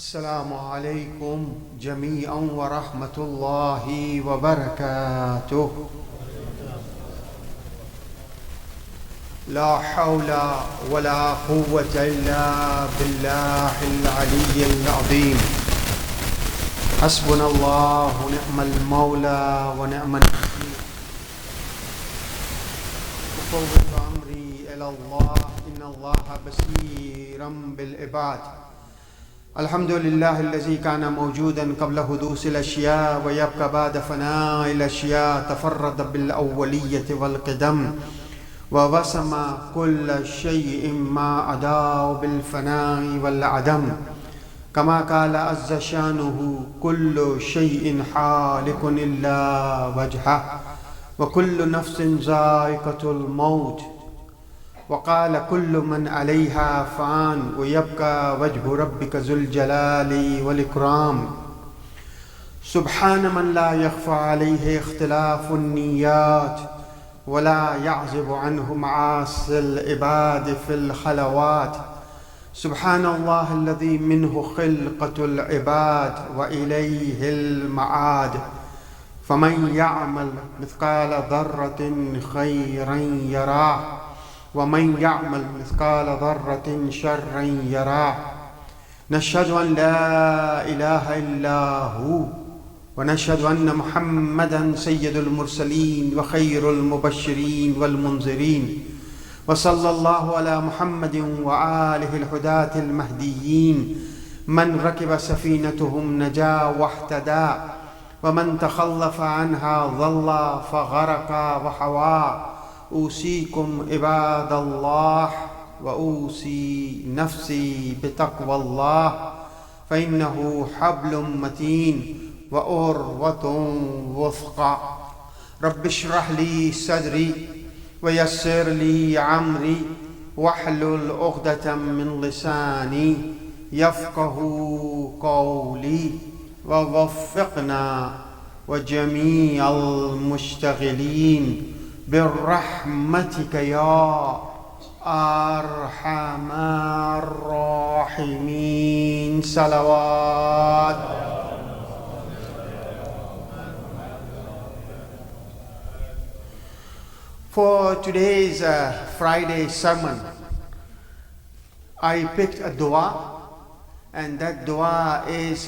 السلام عليكم جميعا ورحمة الله وبركاته. لا حول ولا قوة إلا بالله العلي العظيم. حسبنا الله ونعم المولى ونعم النصير. أفوض أمري إلى الله إن الله بصير بالعباد. الحمد لله الذي كان موجودا قبل حدوث الأشياء ويبقى بعد فناء الأشياء. تفرد بالأولية والقدم ووسم كل شيء ما أداه بالفناء والعدم. كما قال عز شانه: كل شيء حالك إلا وجهه وكل نفس ذائقة الموت. وقال: كل من عليها فان ويبقى وجه ربك ذو الجلال والإكرام. سبحان من لا يخفى عليه اختلاف النيات ولا يعزب عنه معاصي العباد في الخلوات. سبحان الله الذي منه خلقة العباد وإليه المعاد. فمن يعمل مثقال ذرة خيرا يراه ومن يعمل مثقال ذرة شرا يراه. نشهد أن لا إله إلا هو ونشهد أن محمدا سيد المرسلين وخير المبشرين والمنذرين. وصلى الله على محمد وآله الهداة المهديين من ركب سفينتهم نجا واهتدى ومن تخلف عنها ضل فغرق وحوى. أوصيكم عباد الله وأوصي نفسي بتقوى الله فإنه حبل متين وأروة وثقى. رب اشرح لي صدري ويسر لي عمري واحلل عقدة من لساني يفقه قولي. ووفقنا وجميع المشتغلين برحمتك يا أرحم الراحمين. صلوات. For today's Friday sermon, I picked a dua, and that dua is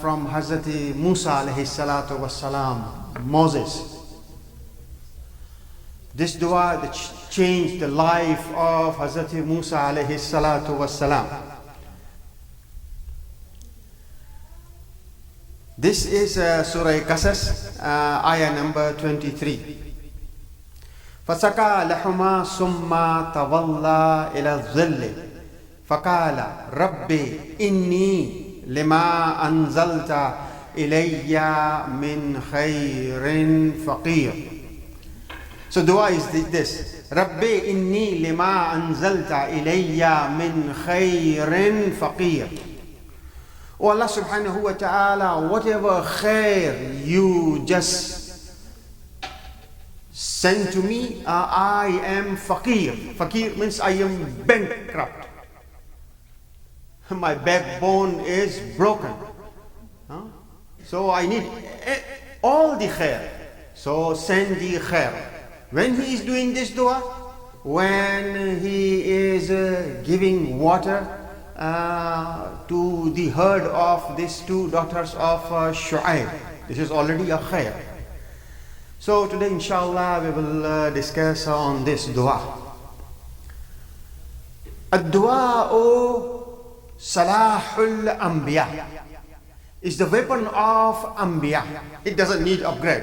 from Hazrat Musa alayhi salatu wassalam, Moses. This dua that changed the life of Hazrat Musa alayhi salatu wassalam. This is Surah Qasas, ayah number 23. فسقى لهما ثم تولى إلى الظل فقال ربي إني لما أنزلت إلي من خير فقير. So dua is this: ربي إني لما أنزلت إلي من خير فقير. Oh Allah subhanahu wa ta'ala, whatever khair you just send to me, I am faqir. Faqir means I am bankrupt. My backbone is broken. So I need all the khair. So send the khair. When he is doing this dua, when he is giving water to the herd of these two daughters of Shu'aib, this is already a khair. So today inshallah we will discuss on this dua. Ad-du'a salahul anbiya is the weapon of anbiya. It doesn't need upgrade.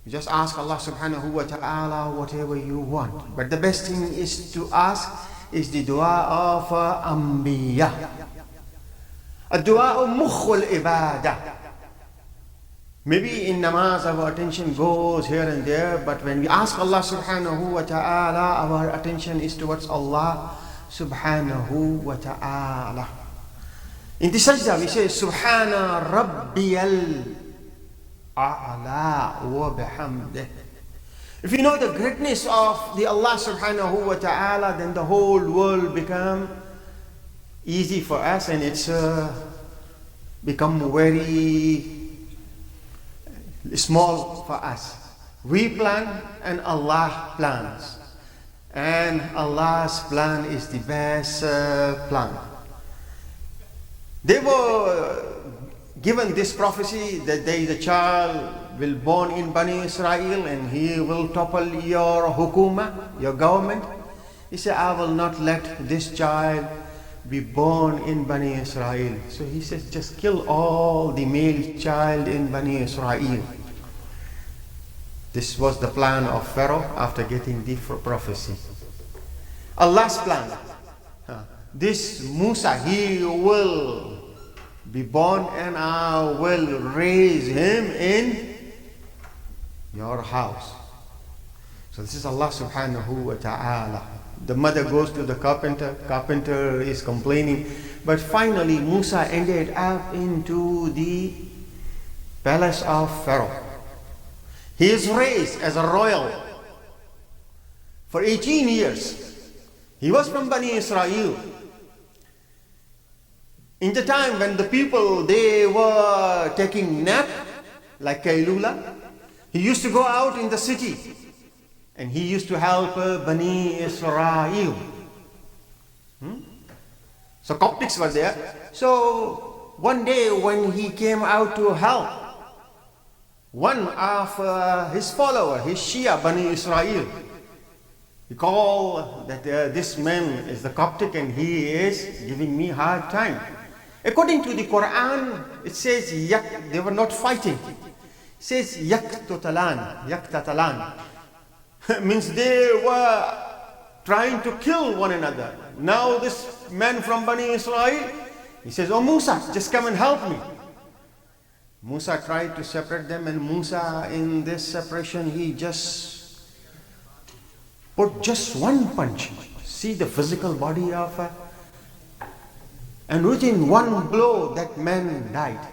You just ask Allah subhanahu wa ta'ala whatever you want. But the best thing is to ask is the dua of anbiya. Ad-du'a mukhul ibadah. Maybe in namaz our attention goes here and there, but when we ask Allah subhanahu wa ta'ala, our attention is towards Allah subhanahu wa ta'ala. In the sajda we say Subhana Rabbiyal A'la wa bihamdih. If you know the greatness of the Allah subhanahu wa ta'ala, then the whole world become easy for us, and it's become very small for us. We plan and Allah plans. And Allah's plan is the best plan. They were given this prophecy that there is a child will born in Bani Israel and he will topple your hukuma, your government. He said, I will not let this child be born in Bani Israel. So he says, just kill all the male child in Bani Israel. This was the plan of Pharaoh after getting the prophecy. Allah's plan. This Musa, he will be born and I will raise him in your house. So this is Allah subhanahu wa ta'ala. The mother goes to the carpenter. Carpenter is complaining. But finally Musa ended up into the palace of Pharaoh. He is raised as a royal for 18 years. He was from Bani Israel. In the time when the people, they were taking nap, like Kailula, he used to go out in the city and he used to help Bani Israel. So Coptics were there. So one day when he came out to help, one of his followers, his Shia, Bani Israel, he called that this man is the Coptic and he is giving me hard time. According to the Quran, it says they were not fighting. It says yaktatalan. Means they were trying to kill one another. Now this man from Bani Israel, he says, oh Musa, just come and help me. Musa tried to separate them, and Musa in this separation, he just put just one punch. See the physical body of and within one blow that man died.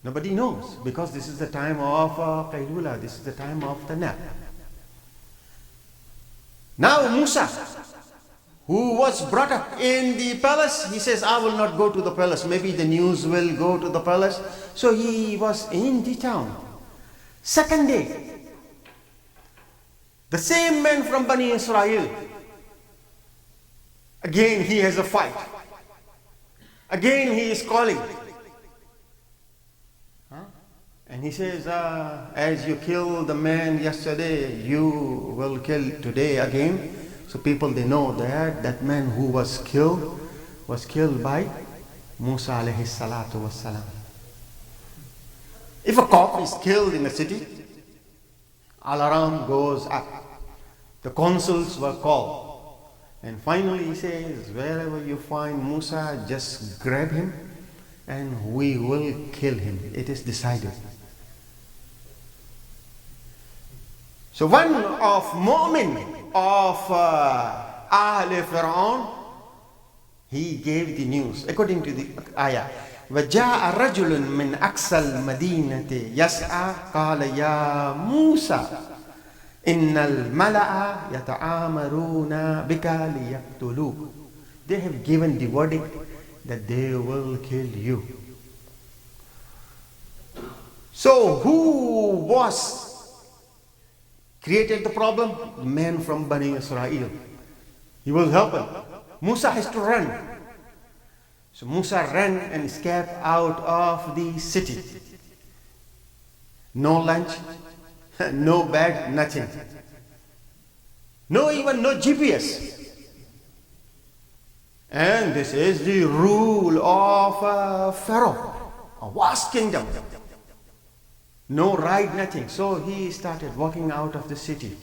Nobody knows, because this is the time of Qailula, this is the time of the nap. Now Musa, who was brought up in the palace, he says, I will not go to the palace. Maybe the news will go to the palace. So he was in the town. Second day, the same man from Bani Israel, again he has a fight. Again he is calling. And he says, as you killed the man yesterday, you will kill today again. So people, they know that that man who was killed by Musa alayhi salatu wassalam. If a cop is killed in a city, alarm goes up. The consuls were called. And finally he says, wherever you find Musa, just grab him and we will kill him. It is decided. So one of Mu'min of Ahl Fir'aun, he gave the news according to the ayah. وَجَاءَ رَجُلٌ مِّنْ أَقْصَى الْمَدِينَةِ يَسْعَى قَالَ يَا مُوسَى إِنَّ الْمَلَأَ يَتَآمَرُونَ بِكَ لِيَقْتُلُوكَ. They have given the verdict that they will kill you. So who was created the problem? Man from Bani Israel. He was helping. Musa has to run. So Musa ran and escaped out of the city. No lunch, no bed, nothing. Even no GPS. And this is the rule of Pharaoh, a vast kingdom. No ride, nothing. So he started walking out of the city.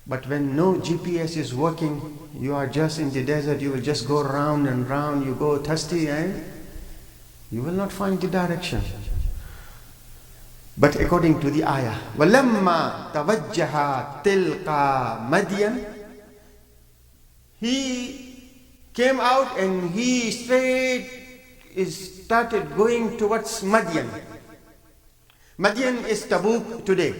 But when no GPS is working, you are just in the desert, you will just go round and round, you go thirsty and you will not find the direction. But according to the ayah, وَلَمَّا تَوَجَّهَا تِلْقَى مَدْيَنَ, he came out and he started going towards Madian. Madian is Tabuk today.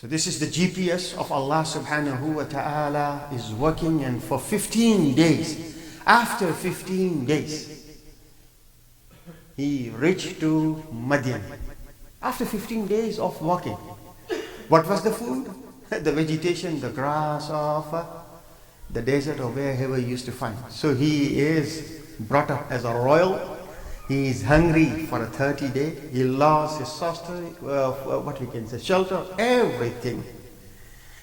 So this is the GPS of Allah subhanahu wa ta'ala is working, and for 15 days, after 15 days, he reached to Madian. After 15 days of walking, what was the food? The vegetation, the grass of the desert or wherever he used to find. So he is brought up as a royal. He is hungry for a 30 day. He lost his sustenance, what we can say, shelter, everything.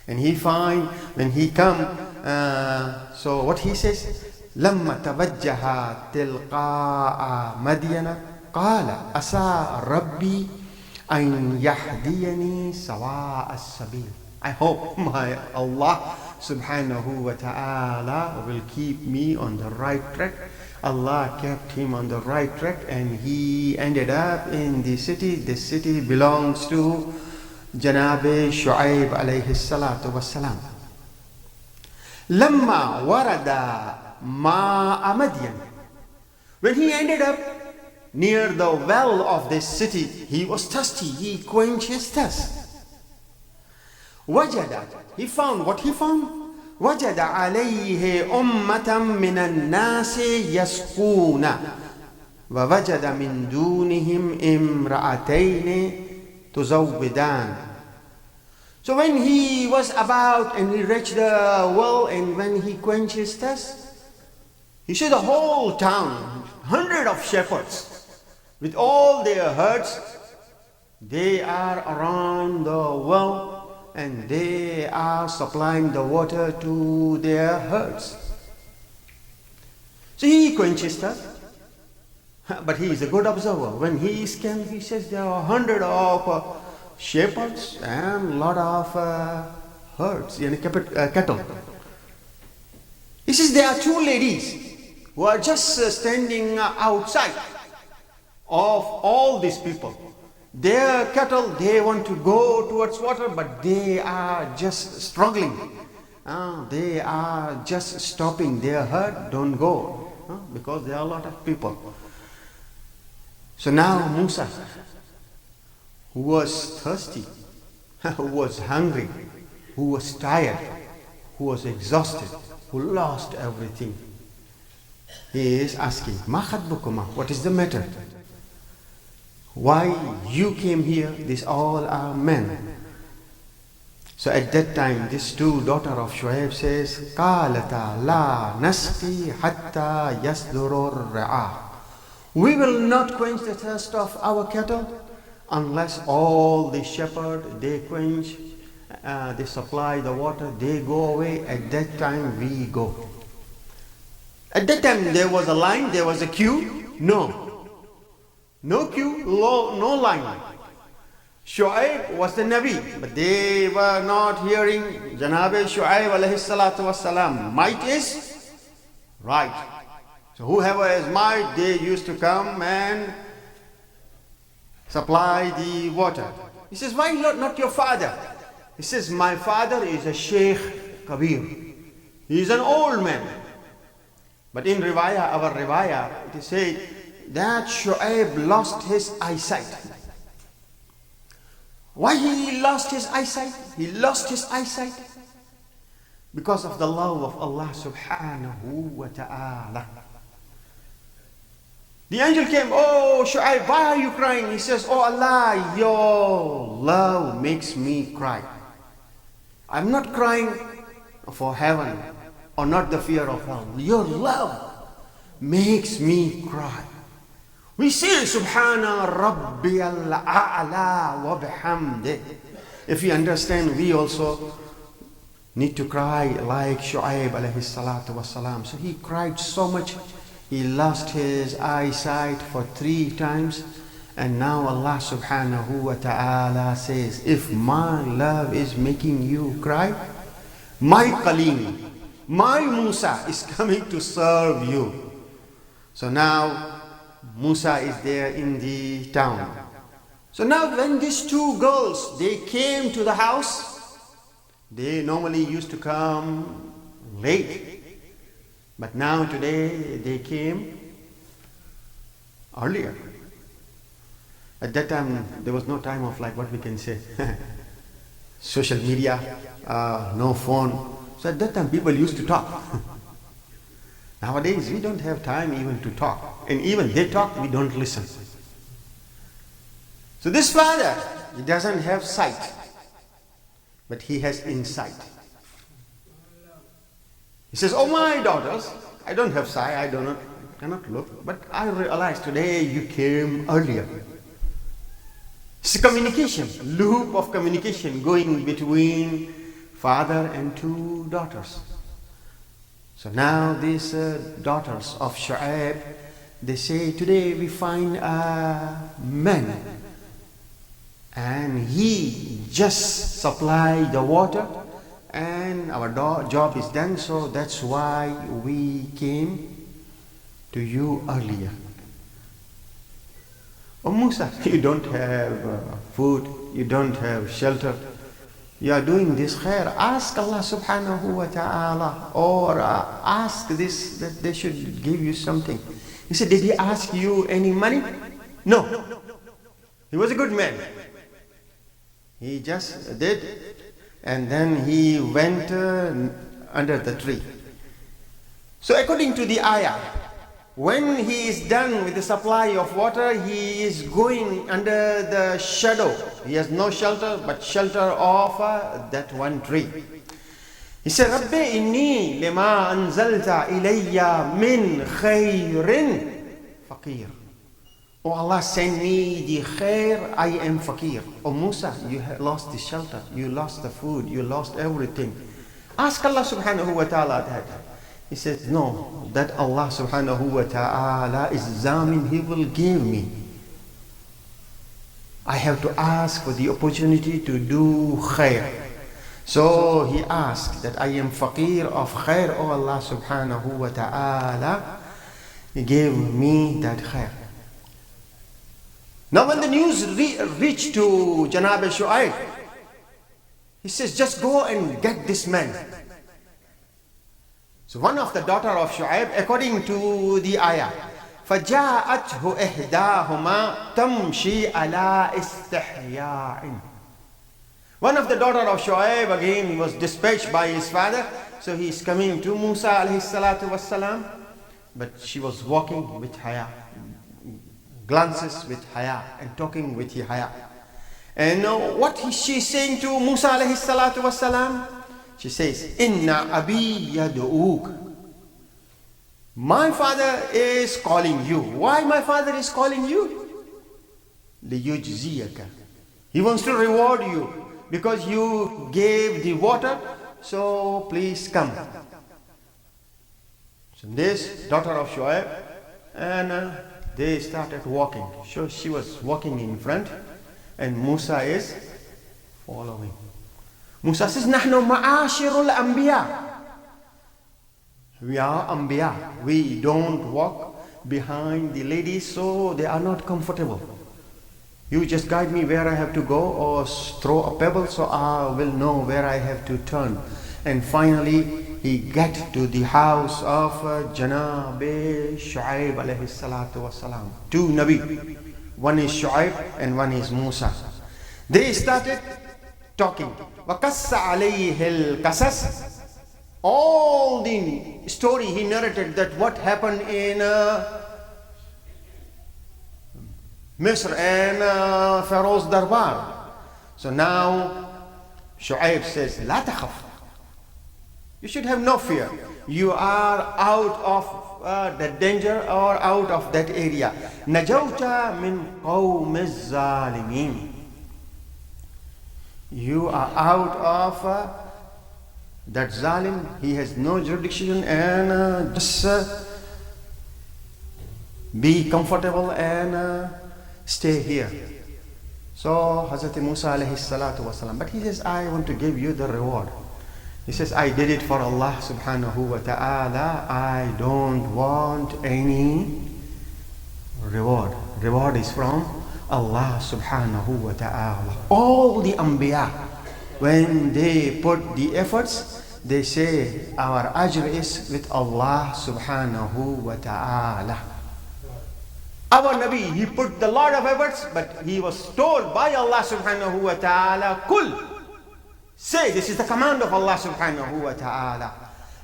And he find when he come, so what he says, لما توجه تلقاء مدين قال عسى ربي أن يهديني سواء السبيل. I hope my Allah subhanahu wa ta'ala will keep me on the right track. Allah kept him on the right track, and he ended up in the city. This city belongs to Janab Shu'aib alayhi salatu wassalam. Lamma warada ma'a Madian. When he ended up near the well of this city, he was thirsty. He quenched his thirst. Wajada, he found what he found. وجد عليه أمة من الناس يسقون ووجد من دونهم امرأتين تزودان. So when he was about and he reached the well, and when he quenched his thirst, he saw the whole town, 100 of shepherds with all their herds. They are around the well, and they are supplying the water to their herds. So he quenches thirst, but he is a good observer. When he came, he says there are 100 of shepherds and a lot of herds, cattle. He says there are two ladies who are just standing outside of all these people. Their cattle, they want to go towards water, but they are just struggling. They are just stopping. Their herd don't go because there are a lot of people. So now Musa, who was thirsty, who was hungry, who was tired, who was exhausted, who lost everything, he is asking, Ma khatbukuma, what is the matter? Why you came here? These all are men. So at that time, this two daughter of Shu'aib says, قَالَتَا لَا نَسْقِي حَتَّى يَسْدُرُ الرِّعَاءُ. We will not quench the thirst of our cattle unless all the shepherd, they quench, they supply the water, they go away. At that time we go. At that time there was a line, there was a queue. No queue, no line. Shu'aib was the Nabi, but they were not hearing Janab Shu'aib alayhi salatu wassalam. Might is right. So whoever has might, they used to come and supply the water. He says, why not your father? He says, my father is a Sheikh Kabir. He is an old man. But in Riwayah, our Riwayah, it is said that Shu'aib lost his eyesight. Why he lost his eyesight? He lost his eyesight because of the love of Allah subhanahu wa ta'ala. The angel came, oh Shu'aib, why are you crying? He says, oh Allah, your love makes me cry. I'm not crying for heaven or not the fear of hell. Your love makes me cry. We say, Subhana Rabbiyal A'la wa bihamdih. If you understand, we also need to cry like Shu'aib alayhi salatu wasalam. So he cried so much, he lost his eyesight for 3 times. And now Allah subhanahu wa ta'ala says, if my love is making you cry, my Kaleem, my Musa is coming to serve you. So now Musa is there in the town. So now when these 2 girls, they came to the house, they normally used to come late. But now today they came earlier. At that time there was no time of like what we can say. social media, no phone. So at that time people used to talk. Nowadays we don't have time even to talk. And even they talk, we don't listen. So this father, he doesn't have sight, but he has insight. He says, oh my daughters, I don't have sight, cannot look, but I realize today you came earlier. It's a communication, loop of communication going between father and two daughters. So now these daughters of Shu'aib, they say, today we find a man and he just supply the water and our job is done, so that's why we came to you earlier. Oh Musa, you don't have food, you don't have shelter, you are doing this khair. Ask Allah subhanahu wa ta'ala, or ask this, that they should give you something. He said, did he ask you any money? No. He was a good man. He just did, and then he went under the tree. So according to the ayah, when he is done with the supply of water, he is going under the shadow. He has no shelter but shelter of that one tree. He said, Rabbi inni lima anzalta ilayya min khairin faqir. Oh Allah, send me the khair, I am faqir. Oh Musa, you have lost the shelter, you lost the food, you lost everything. Ask Allah subhanahu wa ta'ala that. He says, no, that Allah subhanahu wa ta'ala is zamin, he will give me. I have to ask for the opportunity to do khair. So he asked that I am faqir of khair. Oh Allah subhanahu wa ta'ala, he gave me that khair. Now when the news reached to Janab Shu'aib, he says, just go and get this man. So one of the daughter of Shu'aib, according to the ayah, فَجَاءَتْهُ إِحْدَاهُمَا تَمْشِي عَلَىٰ إِسْتِحْيَاءٍ. One of the daughter of Shu'aib, again, he was dispatched by his father, so he is coming to Musa alayhi salatu wassalam, but she was walking with haya, glances with haya, and talking with haya. And what she is saying to Musa alayhi salatu wassalam? She says, Inna abi yad'uk. My father is calling you. Why my father is calling you? لِيُجْزِيَكَ. He wants to reward you because you gave the water, so please come. So this daughter of Shu'aib, and they started walking. So she was walking in front and Musa is following. Musa says, Nahnu ma'ashirul anbiya. We are anbiya. We don't walk behind the ladies, so they are not comfortable. You just guide me where I have to go, or throw a pebble so I will know where I have to turn. And finally, he get to the house of Janab Shu'aib alayhi salatu wasalam. Two Nabi. One is Shu'aib and one is Musa. They started talking. وَقَصَّ عَلَيْهِ الْقَصَص. All the story he narrated, that what happened in Misr and Pharaoh's Darbar. So now Shu'aib says, لا تخف. You should have no fear. You are out of the danger or out of that area. نَجَوْتَ مِنْ قَوْمِ الظَّالِمِينَ. You are out of that zalim. He has no jurisdiction, and just be comfortable and stay here. So Hazrat Musa alayhi salatu wasalam, but he says, I want to give you the reward. He says, I did it for Allah subhanahu wa ta'ala. I don't want any reward. Reward is from Allah subhanahu wa ta'ala. All the anbiya, when they put the efforts, they say our ajr is with Allah subhanahu wa ta'ala. Our Nabi, he put the lot of efforts, but he was told by Allah subhanahu wa ta'ala, Kul, Say, this is the command of Allah subhanahu wa ta'ala.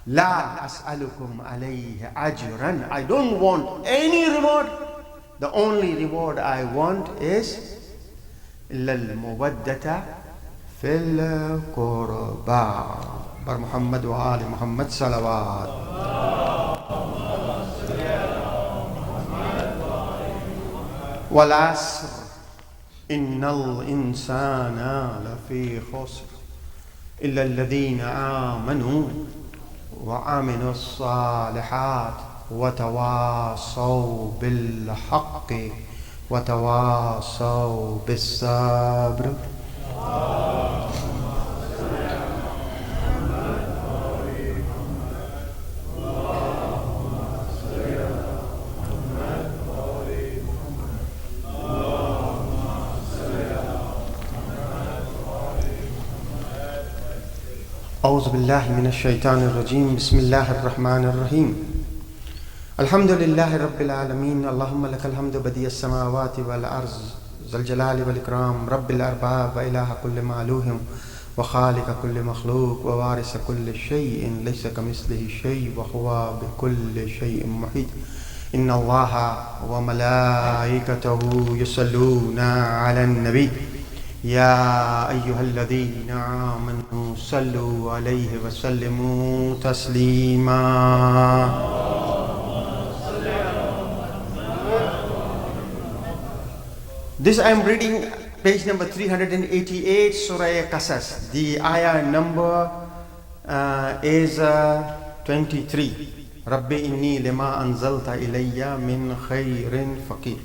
La as'alukum alayhi ajran. I don't want any reward. The only reward I want is illa al-muwaddata fil qurba. Bar Muhammad wa ali Muhammad salawat. Wal asr innal insana lafi khusr illa alladhina amanu وعملوا الصالحات وتواصوا بالحق وتواصوا بالصبر. أعوذ بالله من الشيطان الرجيم. بسم الله الرحمن الرحيم. الحمد لله رب العالمين. اللهم لك الحمد بديع السماوات والأرض ذا الجلال والإكرام رب الأرباب وإله كل معلوم وخالق كل مخلوق ووارث كل شيء ليس كمثله شيء وهو بكل شيء محيط. إن الله وملائكته يصلون على النبي يا أيها الذين آمنوا صلوا عليه وسلموا تسليما. This I am reading page number 388, Surah Qasas. The ayah number is 23. Rabbi inni lima anzalta ilayya min khairin faqir.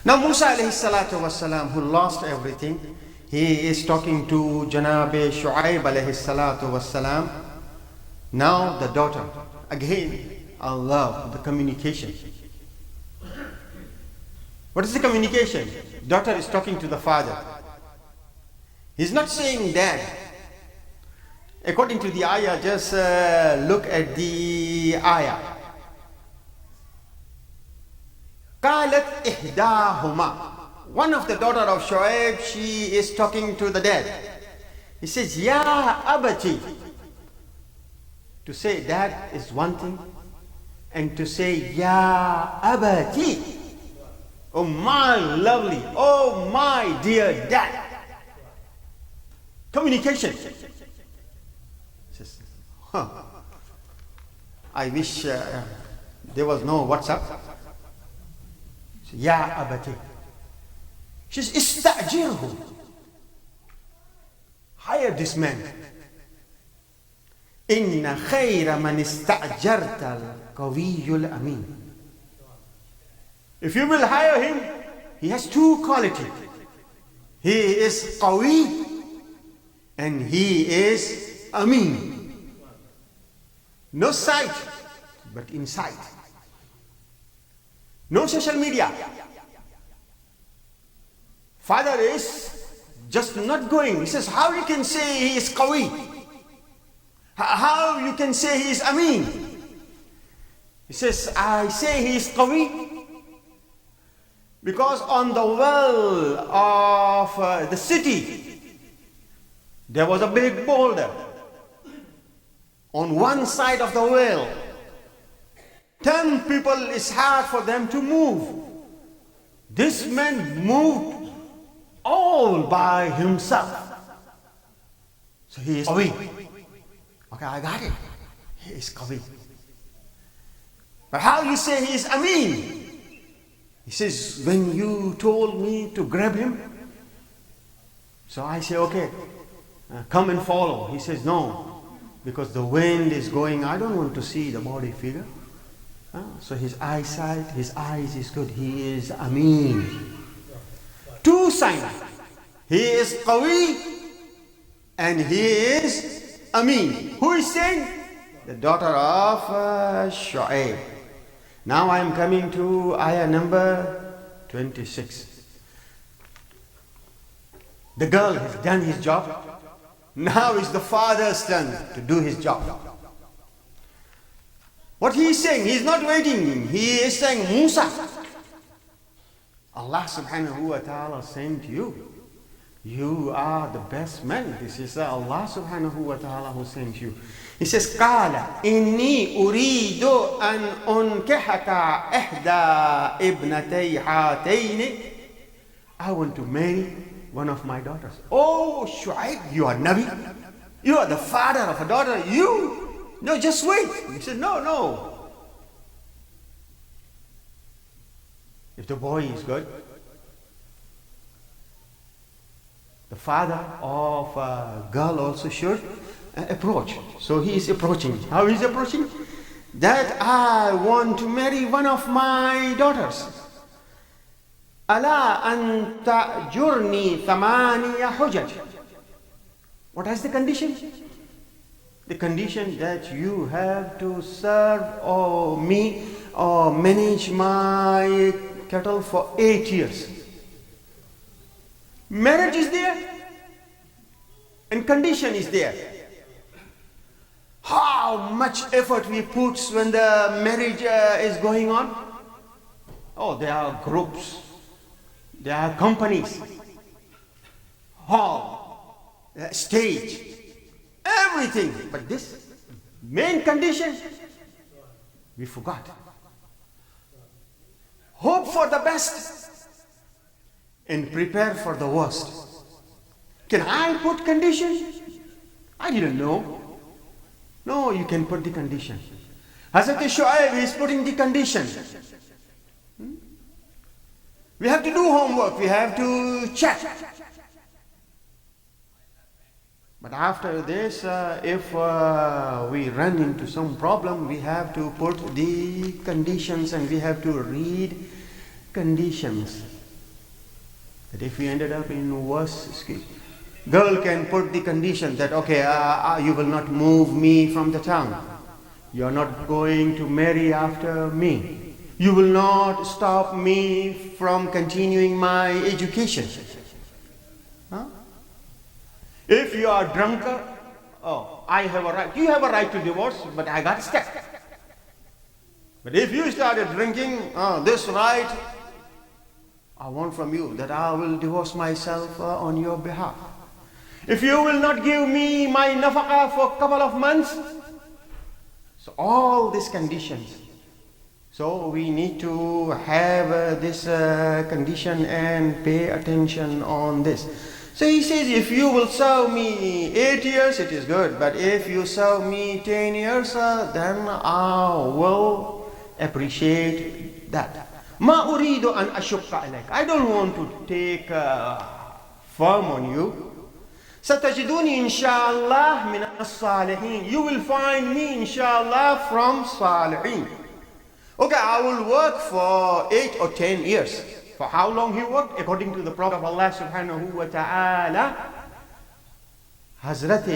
Now Musa alayhi salatu wassalam, who lost everything, he is talking to Janab Shu'aib alayhi salatu wassalam. Now the daughter, again, I love the communication. What is the communication? Daughter is talking to the father. He's not saying dad. According to the ayah, just look at the ayah. قالت إحداهما. One of the daughter of Shu'aib, she is talking to the dad. He says, Ya abati. To say dad is one thing, and to say Ya abati, oh my lovely, oh my dear dad. Communication. Says, I wish there was no WhatsApp. Ya abati. She says, Ista'jirhu. Hire this man. Inna khayra man ista'jarta al-qawiyyul amin. If you will hire him, he has two qualities. He is qawi and he is amin. No sight, but inside. No social media. Father is just not going. He says, how you can say he is qawi? How you can say he is amin? He says, I say he is qawi because on the well of the city, there was a big boulder. On one side of the well, 10 people is hard for them to move. This man moved all by himself. So he is qawi. Okay, I got it. He is qawi. But how you say he is amin? He says, when you told me to grab him, so I say, okay, come and follow. He says, no, because the wind is going, I don't want to see the body figure. So his eyesight, his eyes is good. He is amin. Two signs. He is qawi and he is amin. Who is saying? The daughter of Shu'aib. Now I am coming to ayah number 26. The girl has done his job. Now is the father's turn to do his job. What he is saying, he is not waiting. He is saying, Musa, Allah subhanahu wa ta'ala sent you. You are the best man. This is Allah subhanahu wa ta'ala who sent you. He says, قال إني أريد أن أنكحك إحدى ابنتي هاتين. I want to marry one of my daughters. Oh, Shu'aib, you are Nabi? You are the father of a daughter. You? No, just wait. He said, no. If the boy is good, the father of a girl also should approach. So he is approaching. How is he approaching? That I want to marry one of my daughters. ألا أن تأجرني ثمانية حجج. What is the condition? The condition that you have to serve me or manage my cattle for 8 years. Marriage is there and condition is there. How much effort we put when the marriage is going on? Oh, there are groups, there are companies, hall, stage, everything. But this main condition, we forgot. Hope for the best and prepare for the worst. Can I put condition? I didn't know. No, you can put the condition. Hazrat Shu'aib is putting the condition. We have to do homework, we have to check. But after this, if we run into some problem, we have to put the conditions and we have to read conditions. But if we ended up in worse, girl can put the condition that, okay, you will not move me from the town. You are not going to marry after me. You will not stop me from continuing my education. Huh? If you are drunkard, I have a right. You have a right to divorce, but I got stuck. But if you started drinking, this right, I want from you that I will divorce myself on your behalf. If you will not give me my nafaqah for a couple of months, so all these conditions. So we need to have this condition and pay attention on this. So he says, if you will serve me 8 years, it is good. But if you serve me 10 years, then I will appreciate that. Ma uridu an ashukka alayk. I don't want to take firm on you. Satajiduni inshallah min as-salihin. You will find me inshallah from salihin. Okay, I will work for 8 or 10 years. For how long he worked? According to the Prophet of Allah subhanahu wa ta'ala, Hazrat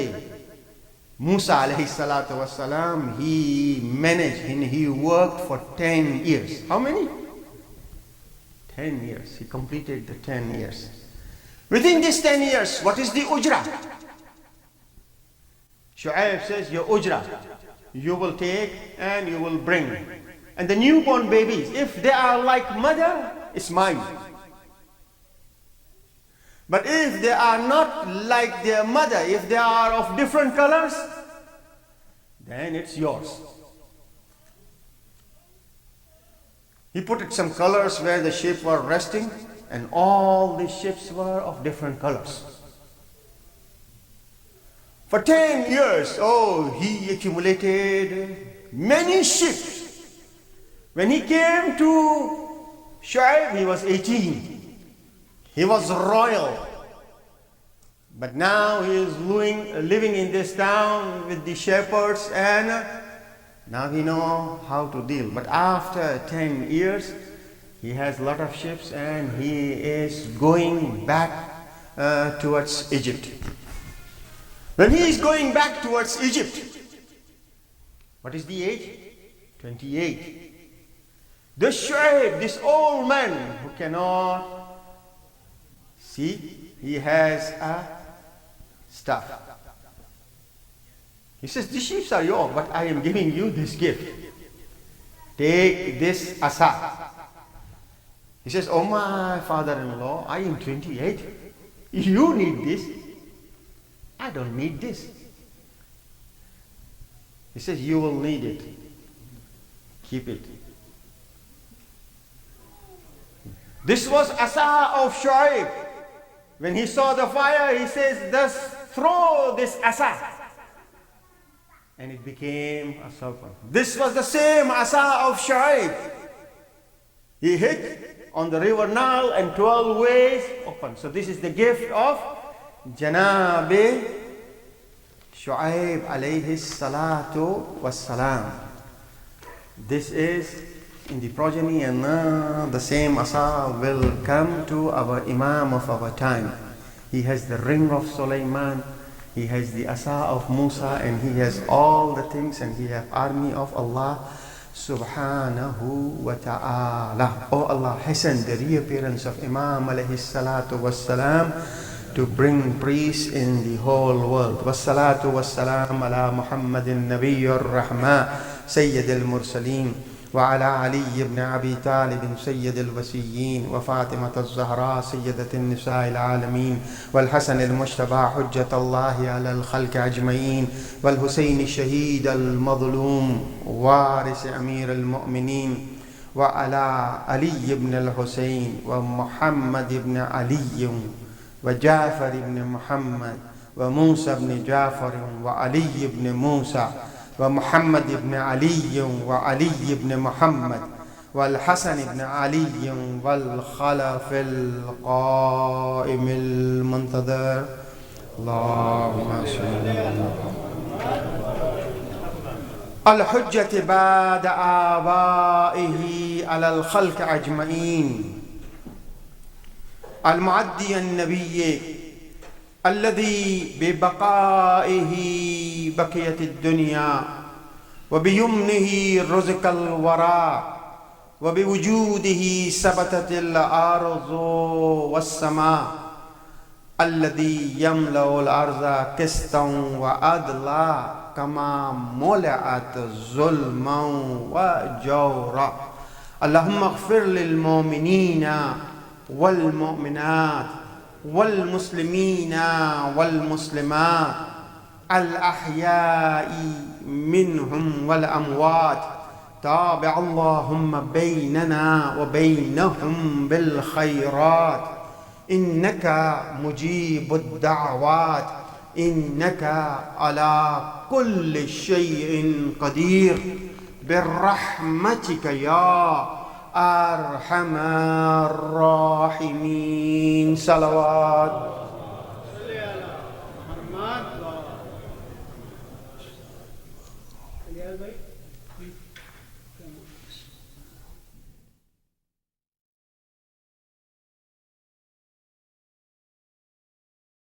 Musa alayhi salatu wasalam, he managed and he worked for 10 years. How many? 10 years. He completed the 10 years. Within these 10 years, what is the ujra? Shu'aib says, your ujra, you will take and you will bring. And the newborn babies, if they are like mother, it's mine. But if they are not like their mother, if they are of different colors, then it's yours. He put some colors where the sheep were resting, and all the sheep were of different colors. For 10 years, he accumulated many sheep. When he came to Shu'aib, he was 18. He was royal. But now he is living in this town with the shepherds, and now he knows how to deal. But after 10 years, he has a lot of ships and he is going back towards Egypt. When he is going back towards Egypt, what is the age? 28. This Shu'aib, this old man who cannot see, he has a staff. He says, the sheep are yours, but I am giving you this gift. Take this asa. He says, oh my father-in-law, I am 28. You need this. I don't need this. He says, you will need it. Keep it. This was Asa of Shu'aib. When he saw the fire, he says, thus throw this Asa. And it became a serpent. This was the same Asa of Shu'aib. He hit on the river Nile and 12 ways open. So this is the gift of Janabi Shu'aib alayhi salatu wassalam. This is in the progeny, and the same Asa will come to our Imam of our time. He has the ring of Sulaiman, he has the Asa of Musa, and he has all the things, and he has army of Allah subhanahu wa ta'ala. Oh Allah, hasten the reappearance of Imam alayhi salatu wassalam to bring peace in the whole world. Wassalatu wassalam ala Muhammadin Nabiyyur Rahma Sayyidil Mursaleen wa ala Ali ibn Abi Talib Sayyidil Wasiyyin wa Fatimah al-Zahra Sayyidatin Nisa'il Alameen wal Hasan al-Mushtaba Hujjatallahi ala al-Khalq ajma'een wal Husayn al-Shaheed al-Madlum waris Amir al-Mu'mineen wa ala Ali ibn al-Husayn wa Muhammad ibn Ali وجعفر بن محمد وموسى بن جعفر وعلي بن موسى ومحمد بن علي وعلي بن محمد والحسن بن علي والخلف القائم المنتظر اللهم صل الحجة بعد آبائه على الخلق أجمعين المعدي النبي الذي ببقائه بقيت الدنيا وبيمنه رزق الورى وبوجوده ثبتت الأرض والسماء الذي يملأ الأرض قسطا وعدلا كما ملأت ظلما وجورا اللهم اغفر للمؤمنين والمؤمنات والمسلمين والمسلمات الأحياء منهم والأموات تابع اللهم بيننا وبينهم بالخيرات إنك مجيب الدعوات إنك على كل شيء قدير برحمتك يا أرحم الراحمين صلوات